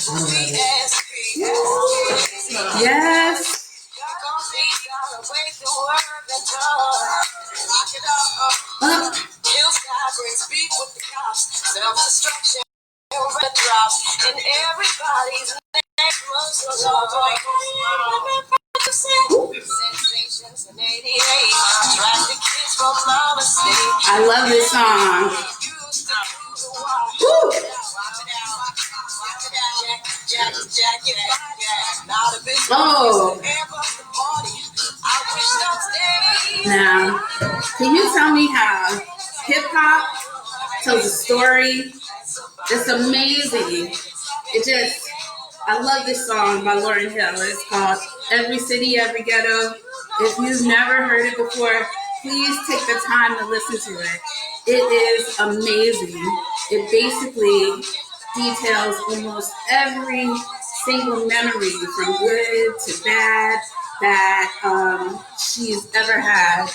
Yes. I love this song. Woo. Oh. Now, can you tell me how hip hop tells a story? It's amazing. I love this song by Lauryn Hill. It's called Every City, Every Ghetto. If you've never heard it before, please take the time to listen to it. It is amazing. It basically details almost every single memory from good to bad that she's ever had.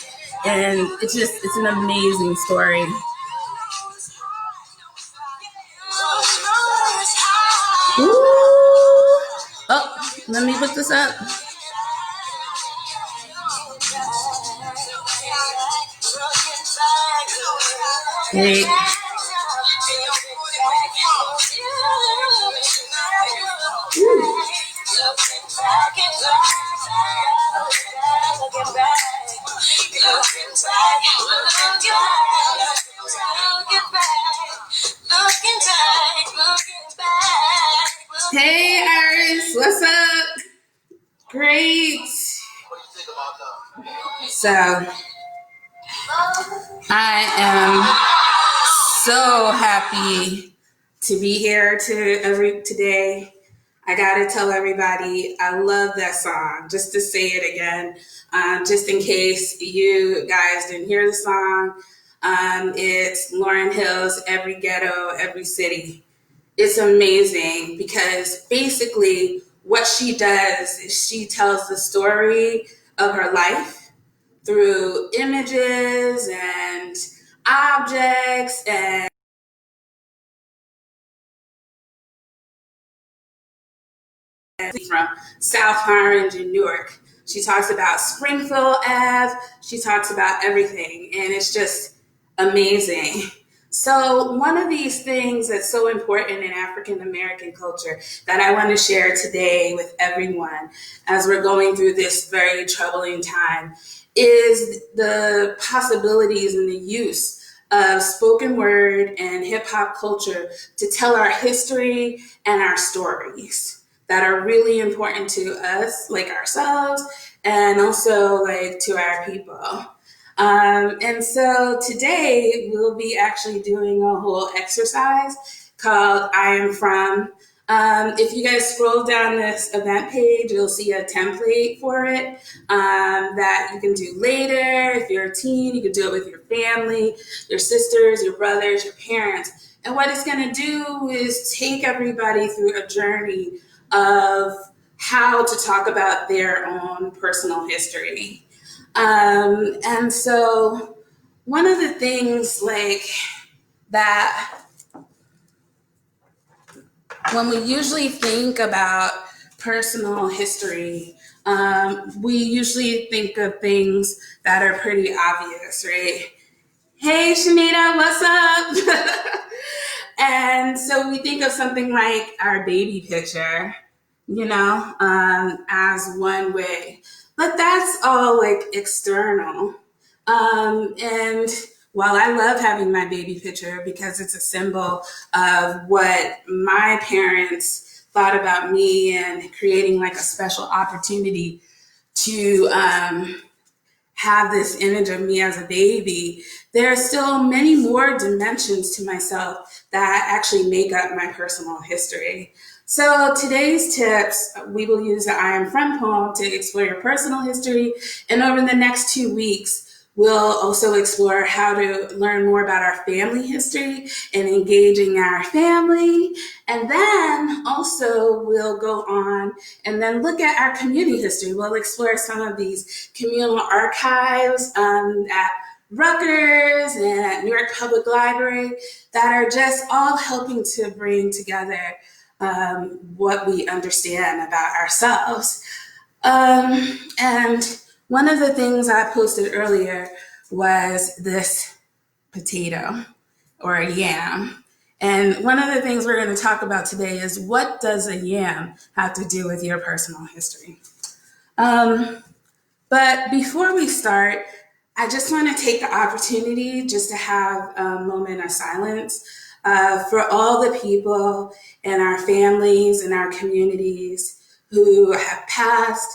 And it's an amazing story. Ooh. Oh, let me put this up. Hey. Hey, Iris, what's up? Great. So, I am so happy to be here today. I gotta tell everybody I love that song. Just to say it again, just in case you guys didn't hear the song, it's Lauryn Hill's "Every Ghetto, Every City." It's amazing because basically what she does is she tells the story of her life through images and objects and from South Orange and Newark. She talks about Springfield Ave. She talks about everything, and it's just amazing. So one of these things that's so important in African American culture that I want to share today with everyone as we're going through this very troubling time is the possibilities and the use of spoken word and hip hop culture to tell our history and our stories that are really important to us, like ourselves, and also like to our people. And so today we'll be actually doing a whole exercise called I Am From. If you guys scroll down this event page, you'll see a template for it that you can do later. If you're a teen, you can do it with your family, your sisters, your brothers, your parents. And what it's going to do is take everybody through a journey of how to talk about their own personal history. And so one of the things like that, when we usually think about personal history, we usually think of things that are pretty obvious, right? Hey, Shanita, what's up? And so we think of something like our baby picture, as one way. But that's all like external. And while I love having my baby picture because it's a symbol of what my parents thought about me and creating like a special opportunity to have this image of me as a baby, there are still many more dimensions to myself that actually make up my personal history. So today's tips, we will use the I Am From poem to explore your personal history. And over the next 2 weeks, we'll also explore how to learn more about our family history and engaging our family. And then also we'll go on and then look at our community history. We'll explore some of these communal archives at Rutgers and at Newark Public Library that are just all helping to bring together what we understand about ourselves. And one of the things I posted earlier was this potato or a yam. And one of the things we're going to talk about today is, what does a yam have to do with your personal history? But before we start, I just want to take the opportunity just to have a moment of silence for all the people in our families and our communities who have passed,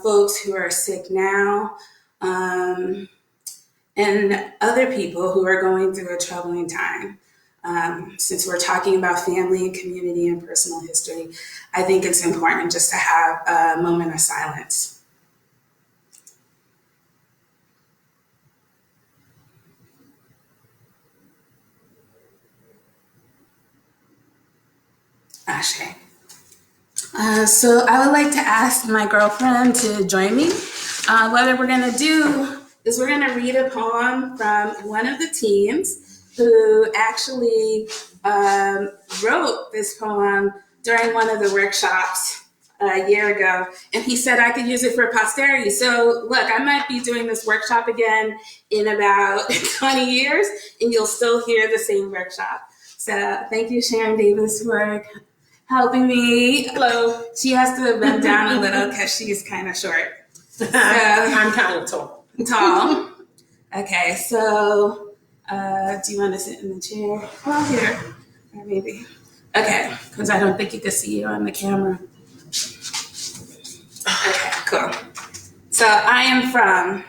folks who are sick now, and other people who are going through a troubling time. Since we're talking about family and community and personal history, I think it's important just to have a moment of silence. Ashe. So I would like to ask my girlfriend to join me. What we're going to do is we're going to read a poem from one of the teens who actually wrote this poem during one of the workshops a year ago. And he said I could use it for posterity. So look, I might be doing this workshop again in about 20 years, and you'll still hear the same workshop. So thank you, Sharon Davis, for helping me. Hello. She has to bend down a little because she's kind of short. I'm kind of tall. Tall. Okay, so do you want to sit in the chair? Well, here, or maybe. Okay, because I don't think you can see you on the camera. Okay, cool. So I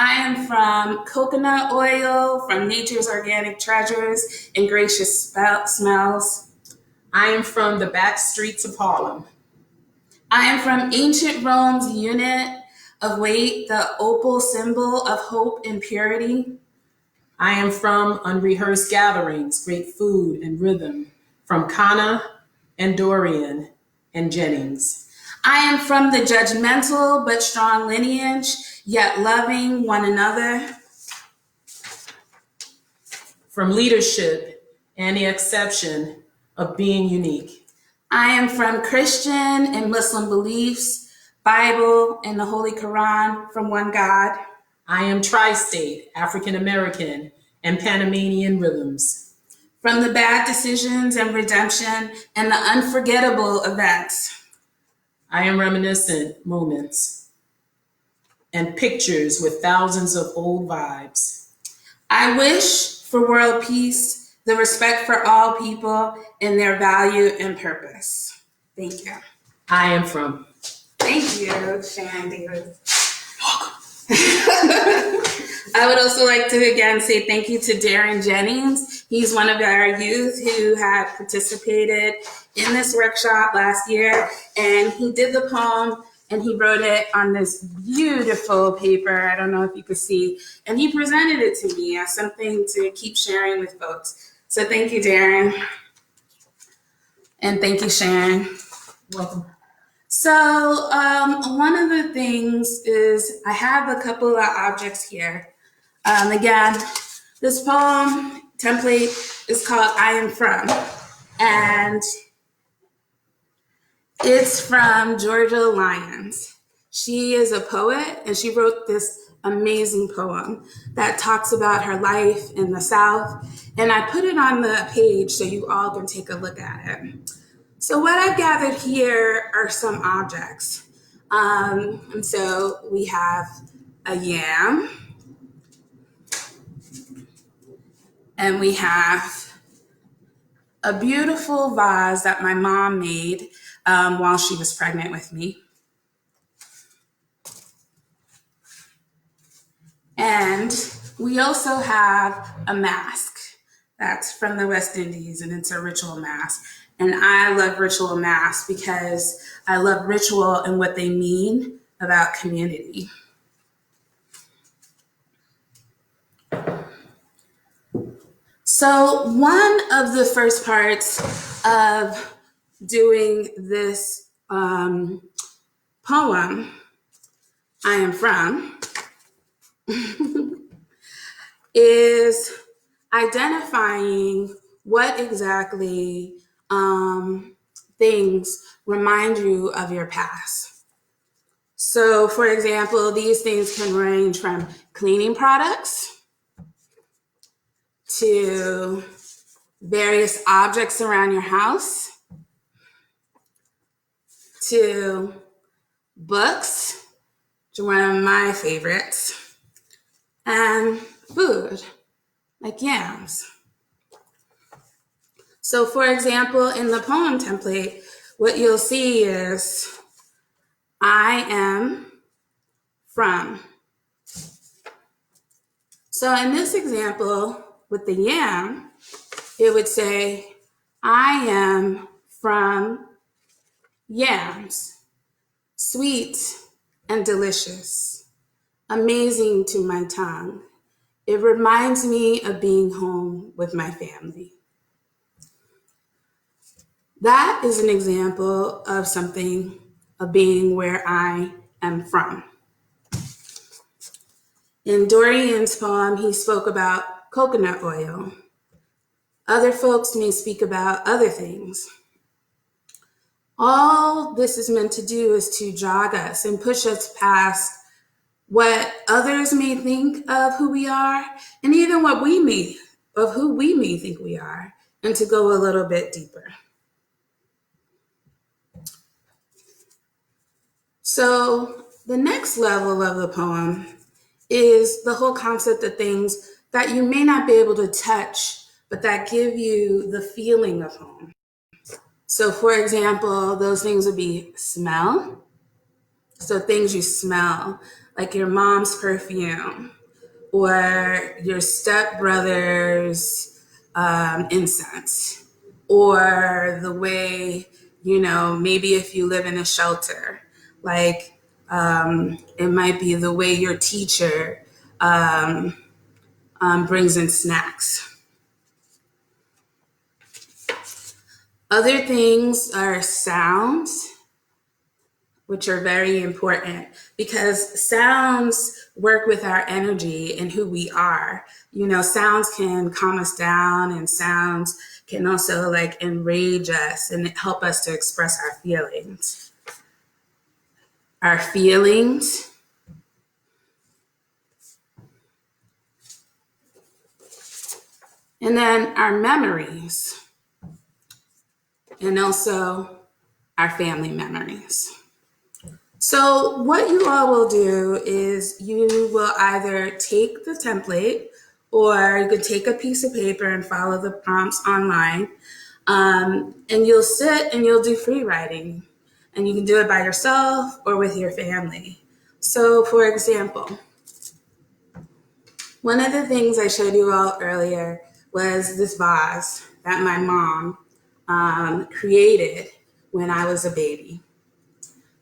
am from coconut oil, from nature's organic treasures and gracious smells. I am from the back streets of Harlem. I am from ancient Rome's unit of weight, the opal symbol of hope and purity. I am from unrehearsed gatherings, great food and rhythm, from Cana and Dorian and Jennings. I am from the judgmental but strong lineage, yet loving one another. From leadership and the exception of being unique. I am from Christian and Muslim beliefs, Bible and the Holy Quran, from one God. I am tri-state, African American, and Panamanian rhythms. From the bad decisions and redemption and the unforgettable events. I am reminiscent moments and pictures with thousands of old vibes. I wish for world peace, the respect for all people and their value and purpose. Thank you. I am from. Thank you, Sharon Davis. I would also like to again say thank you to Darren Jennings. He's one of our youth who had participated in this workshop last year, and he did the poem and he wrote it on this beautiful paper. I don't know if you could see, and he presented it to me as something to keep sharing with folks. So thank you, Darren. And thank you, Sharon. Welcome. So one of the things is I have a couple of objects here. Again, this poem template is called I Am From. And it's from Georgia Lyons. She is a poet, and she wrote this amazing poem that talks about her life in the South. And I put it on the page so you all can take a look at it. So what I've gathered here are some objects. And so we have a yam, and we have a beautiful vase that my mom made while she was pregnant with me. And we also have a mask that's from the West Indies, and it's a ritual mask. And I love ritual masks because I love ritual and what they mean about community. So one of the first parts of doing this poem, I Am From, is identifying what exactly things remind you of your past. So, for example, these things can range from cleaning products to various objects around your house to books, which are one of my favorites, and food, like yams. So, for example, in the poem template, what you'll see is I am from. So, in this example, with the yam, it would say, I am from yams, sweet and delicious, amazing to my tongue. It reminds me of being home with my family. That is an example of something, of being where I am from. In Dorian's poem, he spoke about coconut oil. Other folks may speak about other things. All this is meant to do is to jog us and push us past what others may think of who we are, and even what we may, of who we may think we are, and to go a little bit deeper. So the next level of the poem is the whole concept of things that you may not be able to touch, but that give you the feeling of home. So for example, those things would be smell. So things you smell, like your mom's perfume or your stepbrother's incense, or the way, maybe if you live in a shelter, like it might be the way your teacher brings in snacks. Other things are sounds, which are very important because sounds work with our energy and who we are. Sounds can calm us down, and sounds can also enrage us and help us to express our feelings. Our feelings. And then our memories. And also our family memories. So what you all will do is you will either take the template, or you could take a piece of paper and follow the prompts online, and you'll sit and you'll do free writing. And you can do it by yourself or with your family. So for example, one of the things I showed you all earlier was this vase that my mom created when I was a baby.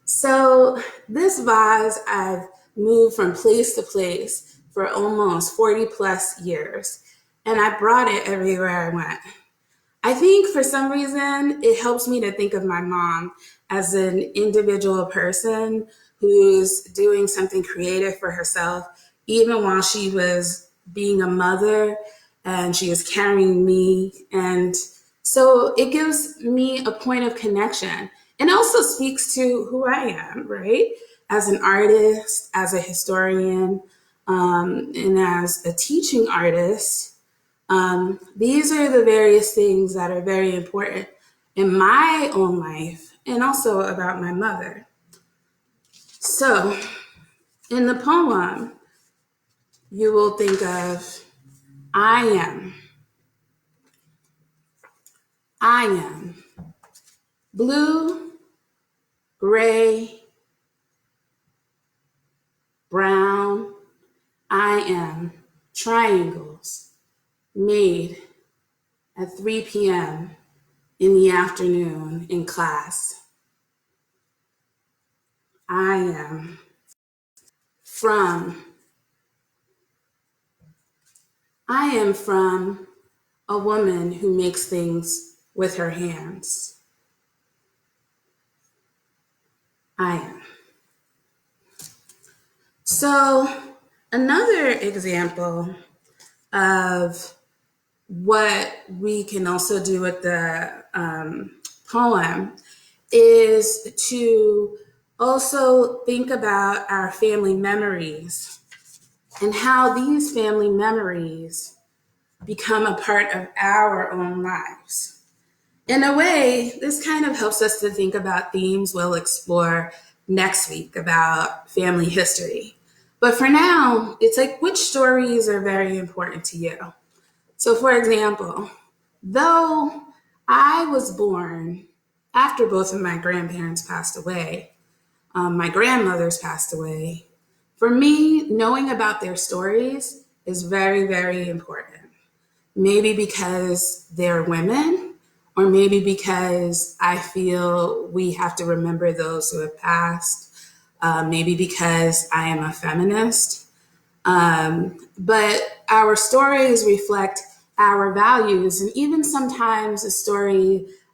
So this vase I've moved from place to place for almost 40 plus years, and I brought it everywhere I went. I think for some reason it helps me to think of my mom as an individual person who's doing something creative for herself, even while she was being a mother and she was carrying me. And so it gives me a point of connection, and also speaks to who I am, right? As an artist, as a historian, and as a teaching artist. These are the various things that are very important in my own life, and also about my mother. So in the poem, you will think of I am blue, gray, brown. I am triangles made at 3 p.m. in the afternoon in class. I am from a woman who makes things with her hands. I am. So another example of what we can also do with the poem is to also think about our family memories and how these family memories become a part of our own lives. In a way, this kind of helps us to think about themes we'll explore next week about family history. But for now, it's like, which stories are very important to you? So, for example, though I was born after both of my grandparents passed away, my grandmothers passed away, for me, knowing about their stories is very, very important. Maybe because they're women, or maybe because I feel we have to remember those who have passed. Maybe because I am a feminist. But our stories reflect our values, and even sometimes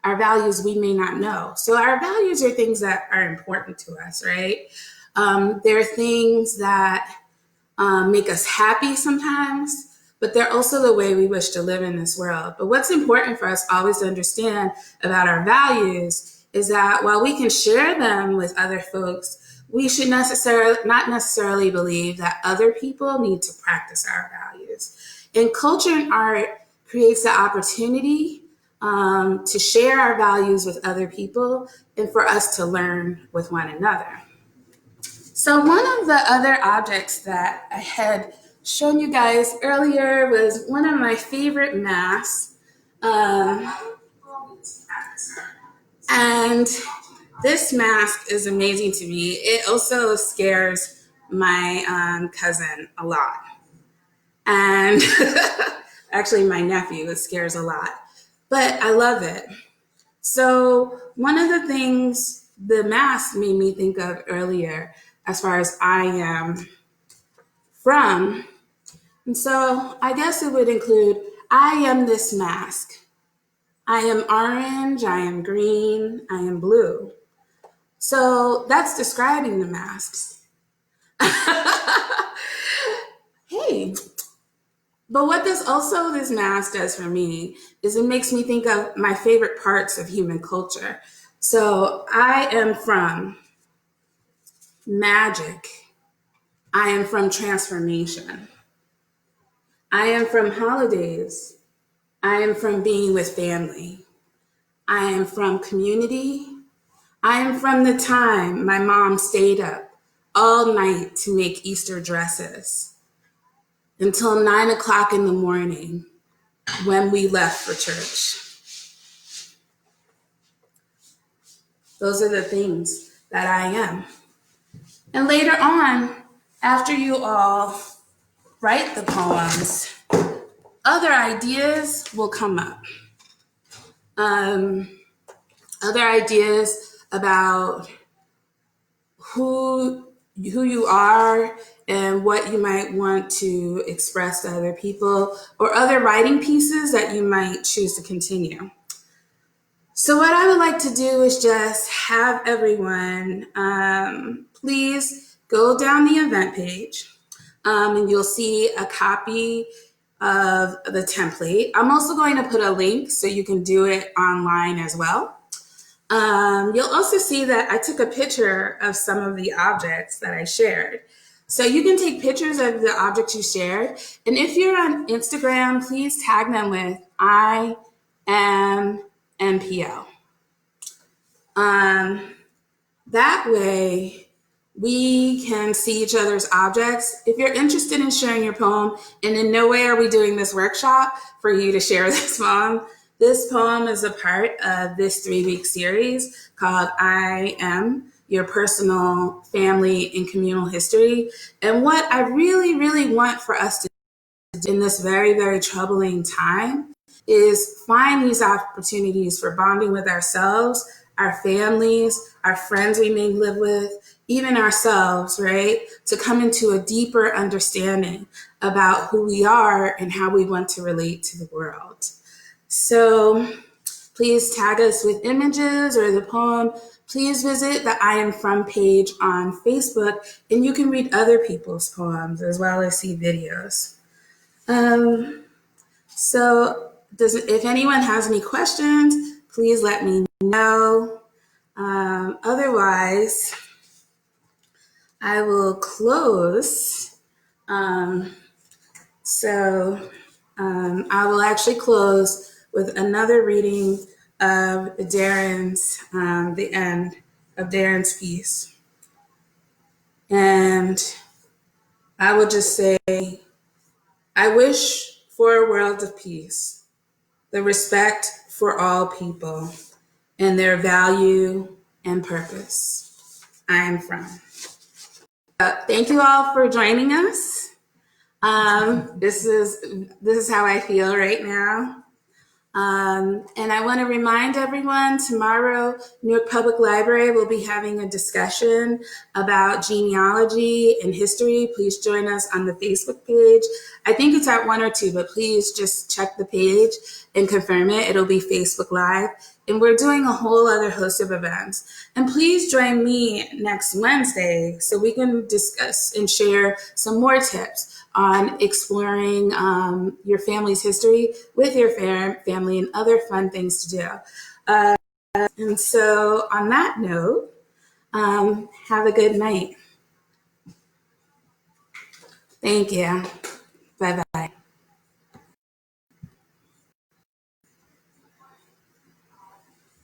our values we may not know. So our values are things that are important to us, right? They're things that make us happy sometimes, but they're also the way we wish to live in this world. But what's important for us always to understand about our values is that while we can share them with other folks, we should not necessarily believe that other people need to practice our values. And culture and art creates the opportunity to share our values with other people and for us to learn with one another. So one of the other objects that I had shown you guys earlier was one of my favorite masks. And this mask is amazing to me. It also scares my cousin a lot. And actually my nephew, it scares a lot. But I love it. So one of the things the mask made me think of earlier, as far as I am from, and so I guess it would include, I am this mask. I am orange, I am green, I am blue. So that's describing the masks. Hey, but what this mask does for me is it makes me think of my favorite parts of human culture. So I am from magic. I am from transformation. I am from holidays. I am from being with family. I am from community. I am from the time my mom stayed up all night to make Easter dresses until 9 o'clock in the morning when we left for church. Those are the things that I am. And later on, after you all write the poems, other ideas will come up. Other ideas about who you are and what you might want to express to other people, or other writing pieces that you might choose to continue. So what I would like to do is just have everyone please go down the event page, and you'll see a copy of the template. I'm also going to put a link so you can do it online as well. You'll also see that I took a picture of some of the objects that I shared. So you can take pictures of the objects you shared. And if you're on Instagram, please tag them with I am NPO. That way we can see each other's objects. If you're interested in sharing your poem, and in no way are we doing this workshop for you to share this poem. This poem is a part of this 3-week series called I Am Your Personal Family and Communal History. And what I really, really want for us to do in this very, very troubling time is find these opportunities for bonding with ourselves, our families, our friends we may live with, even ourselves, right? To come into a deeper understanding about who we are and how we want to relate to the world. So please tag us with images or the poem. Please visit the I Am From page on Facebook, and you can read other people's poems as well as see videos. So if anyone has any questions, please let me know. know. Otherwise, I will close. I will actually close with another reading of the end of Darren's piece. And I will just say, I wish for a world of peace, the respect for all people and their value and purpose. I am from. Thank you all for joining us. This is how I feel right now. And I want to remind everyone, tomorrow, Newark Public Library will be having a discussion about genealogy and history. Please join us on the Facebook page. I think it's at 1 or 2, but please just check the page and confirm it. It'll be Facebook Live. And we're doing a whole other host of events. And please join me next Wednesday so we can discuss and share some more tips on exploring your family's history with your family and other fun things to do. And so on that note, have a good night. Thank you. Bye-bye.